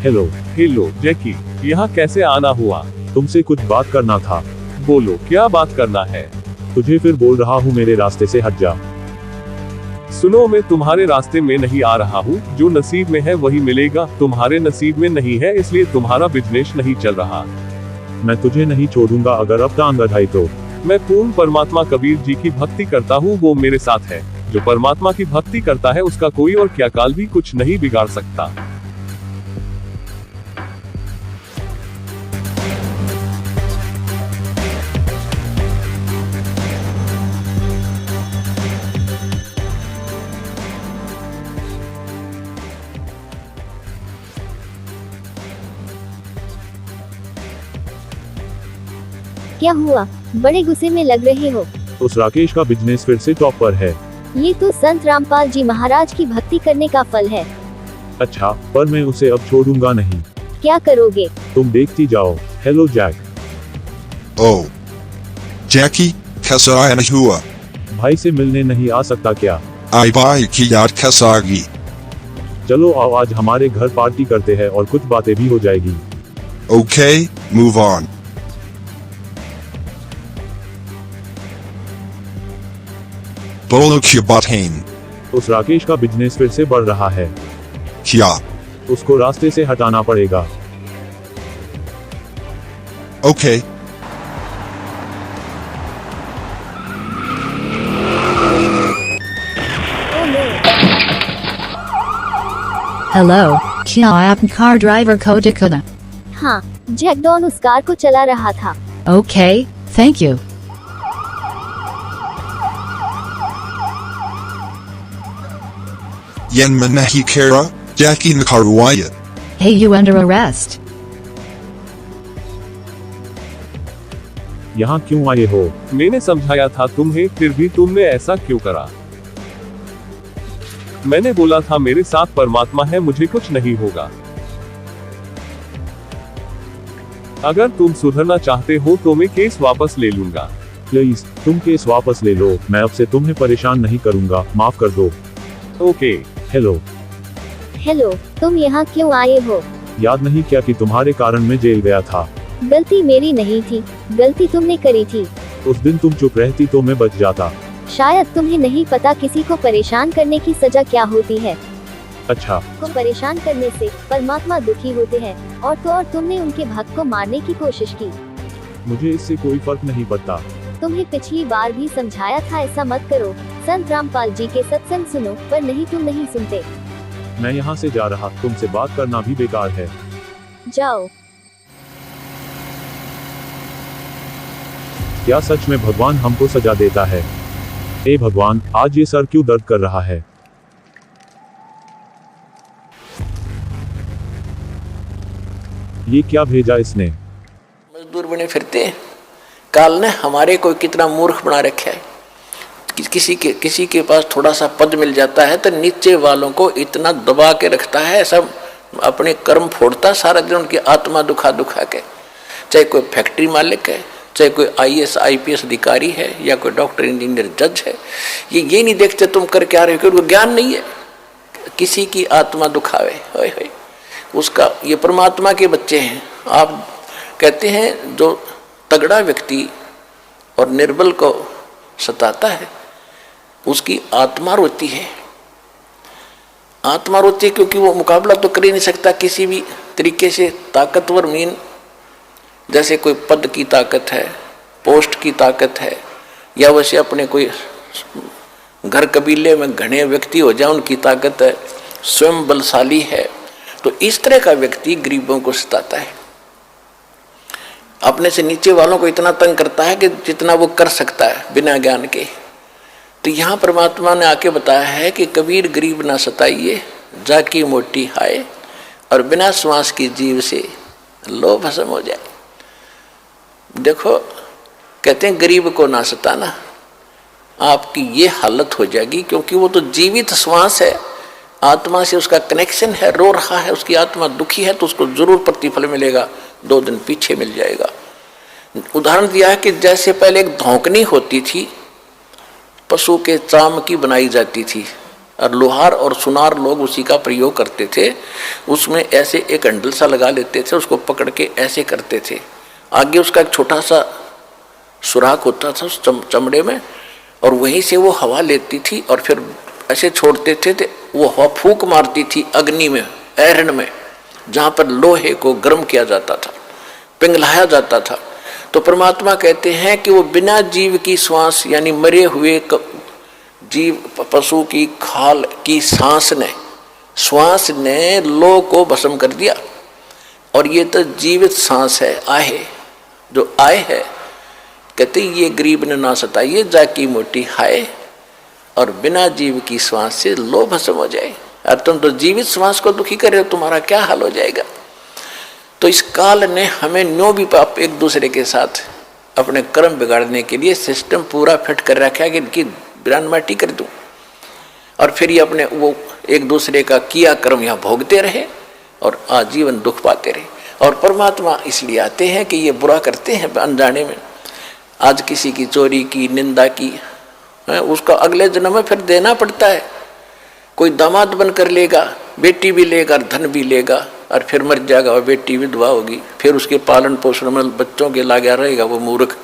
Hello. Hello जैकी, यहाँ कैसे आना हुआ? तुमसे कुछ बात करना था। बोलो, क्या बात करना है? तुझे फिर बोल रहा हूँ, मेरे रास्ते से हट जा। सुनो, मैं तुम्हारे रास्ते में नहीं आ रहा हूँ। जो नसीब में है वही मिलेगा। तुम्हारे नसीब में नहीं है, इसलिए तुम्हारा बिजनेस नहीं चल रहा। मैं तुझे नहीं छोड़ूंगा अगर अब टांग अढ़ाई तो। मैं पूर्ण परमात्मा कबीर जी की भक्ति करता हूँ, वो मेरे साथ है। जो परमात्मा की भक्ति करता है उसका कोई और क्या काल भी कुछ नहीं बिगाड़ सकता। क्या हुआ? बड़े गुस्से में लग रहे हो। उस राकेश का बिजनेस फिर से टॉप पर है। ये तो संत रामपाल जी महाराज की भक्ति करने का फल है। अच्छा, पर मैं उसे अब छोड़ूंगा नहीं। क्या करोगे? तुम देखती जाओ। Hello Jack. ओह जैकी, कैसा आया हुआ? भाई से मिलने नहीं आ सकता क्या? आई भाई की याद कैसा आ गई? चलो आओ, आज हमारे घर पार्टी करते हैं और कुछ बातें भी हो जाएगी। Okay, move on. बोलो क्या बात है? उस राकेश का बिजनेस फिर से बढ़ रहा है। क्या? उसको रास्ते से हटाना पड़ेगा। ओके। हेलो, क्या आप कार ड्राइवर को दिखाना? हाँ, जैक डॉन उस कार को चला रहा था। Okay, thank you. Yen Manahi Kara, Jackie Nakaruaya. Hey, you under arrest. यहाँ क्यों आए हो? मैंने समझाया था तुम्हें, फिर भी तुमने ऐसा क्यों करा? मैंने बोला था मेरे साथ परमात्मा है, मुझे कुछ नहीं होगा। अगर तुम सुधरना चाहते हो तो मैं केस वापस ले लूंगा। प्लीज, तुम केस वापस ले लो। मैं अब से तुम्हें परेशान नहीं करूंगा, माफ कर दो। ओके। हेलो। हेलो, तुम यहाँ क्यों आए हो? याद नहीं क्या कि तुम्हारे कारण मैं जेल गया था? गलती मेरी नहीं थी, गलती तुमने करी थी। उस दिन तुम चुप रहती तो मैं बच जाता। शायद तुम्हें नहीं पता किसी को परेशान करने की सजा क्या होती है। अच्छा। को परेशान करने से परमात्मा दुखी होते हैं, और तो और तुमने उनके भक्त को मारने की कोशिश की। मुझे इससे कोई फर्क नहीं पड़ता। तुम्हें पिछली बार भी समझाया था ऐसा मत करो। संत रामपाल जी के सत्संग सुनो, पर नहीं, तुम नहीं सुनते। मैं यहाँ से जा रहा, तुमसे बात करना भी बेकार है। जाओ। क्या सच में भगवान हमको सजा देता है? ए भगवान, आज ये सर क्यों दर्द कर रहा है? ये क्या भेजा इसने? मजदूर बने फिरते हैं। काल ने हमारे को कितना मूर्ख बना रखा है। किसी के पास थोड़ा सा पद मिल जाता है तो नीचे वालों को इतना दबा के रखता है, सब अपने कर्म फोड़ता सारा दिन, उनकी आत्मा दुखा दुखा के। चाहे कोई फैक्ट्री मालिक है, चाहे कोई IAS IPS अधिकारी है, या कोई डॉक्टर इंजीनियर जज है, ये नहीं देखते तुम कर क्या रहे हो, क्योंकि उनको ज्ञान नहीं है। किसी की आत्मा दुखावे, होय होय, उसका, ये परमात्मा के बच्चे हैं। आप कहते हैं जो तगड़ा व्यक्ति और निर्बल को सताता है उसकी आत्मा रोती है। आत्मा रोती है क्योंकि वो मुकाबला तो कर ही नहीं सकता किसी भी तरीके से। ताकतवर मीन जैसे कोई पद की ताकत है, पोस्ट की ताकत है, या वैसे अपने कोई घर कबीले में घने व्यक्ति हो जाए उनकी ताकत है, स्वयं बलशाली है। तो इस तरह का व्यक्ति गरीबों को सताता है, अपने से नीचे वालों को इतना तंग करता है कि जितना वो कर सकता है बिना ज्ञान के। तो यहाँ परमात्मा ने आके बताया है कि कबीर गरीब ना सताइए, जाकी मोटी हाय, और बिना श्वास की जीव से लो भस्म हो जाए। देखो, कहते हैं गरीब को ना सताना, आपकी ये हालत हो जाएगी, क्योंकि वो तो जीवित श्वास है, आत्मा से उसका कनेक्शन है, रो रहा है, उसकी आत्मा दुखी है, तो उसको जरूर प्रतिफल मिलेगा, 2 दिन पीछे मिल जाएगा। उदाहरण दिया है कि जैसे पहले एक धौंकनी होती थी, पशु के चाम की बनाई जाती थी, और लोहार और सुनार लोग उसी का प्रयोग करते थे। उसमें ऐसे एक हैंडल सा लगा लेते थे, उसको पकड़ के ऐसे करते थे, आगे उसका एक छोटा सा सुराख होता था उस चमड़े में, और वहीं से वो हवा लेती थी और फिर ऐसे छोड़ते थे तो वो हवा फूंक मारती थी अग्नि में, ऐरण में, जहाँ पर लोहे को गर्म किया जाता था, पिघलाया जाता था। तो परमात्मा कहते हैं कि वो बिना जीव की श्वास यानी मरे हुए जीव पशु की खाल की श्वास ने लोह को भस्म कर दिया। और ये तो जीवित सांस है, आहे जो आए है, कहते ये गरीब ने ना सताइए जाकी मोटी हाय, और बिना जीव की श्वास से लोह भस्म हो जाए। और तुम तो जीवित श्वास को दुखी कर रहे हो, तुम्हारा क्या हाल हो जाएगा। तो इस काल ने हमें न्यों भी पाप एक दूसरे के साथ अपने कर्म बिगाड़ने के लिए सिस्टम पूरा फिट कर रखा है कि इनकी बिरान माटी कर दूं, और फिर ये अपने वो एक दूसरे का किया कर्म यहाँ भोगते रहे और आजीवन दुख पाते रहे। और परमात्मा इसलिए आते हैं कि ये बुरा करते हैं अनजाने में। आज किसी की चोरी की, निंदा की, उसका अगले जन्म में फिर देना पड़ता है। कोई दामाद बनकर लेगा, बेटी भी लेगा, धन भी लेगा, और फिर मर जाएगा, और बेटी विधवा होगी, फिर उसके पालन पोषण में बच्चों के लागा रहेगा वो मूर्ख।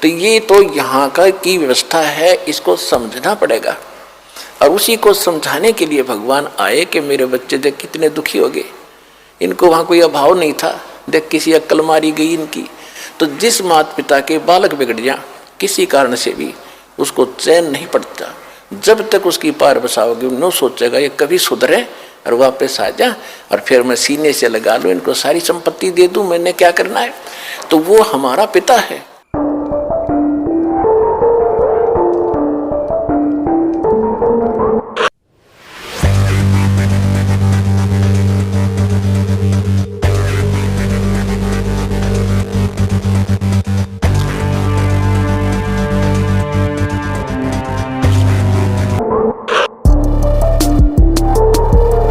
तो ये तो यहाँ का की व्यवस्था है, इसको समझना पड़ेगा। और उसी को समझाने के लिए भगवान आए कि मेरे बच्चे देख कितने दुखी हो गए, इनको वहाँ कोई अभाव नहीं था, देख किसी अक्ल मारी गई इनकी। तो जिस माता पिता के बालक बिगड़ जाए किसी कारण से भी, उसको चैन नहीं पड़ता जब तक उसकी पार बसाओगे। नो सोचेगा ये कभी सुधरे और वापस आ जा, और फिर मैं सीने से लगा लूँ, इनको सारी संपत्ति दे दूँ, मैंने क्या करना है। तो वो हमारा पिता है।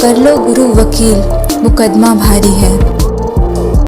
कर लो गुरु वकील, मुकदमा भारी है।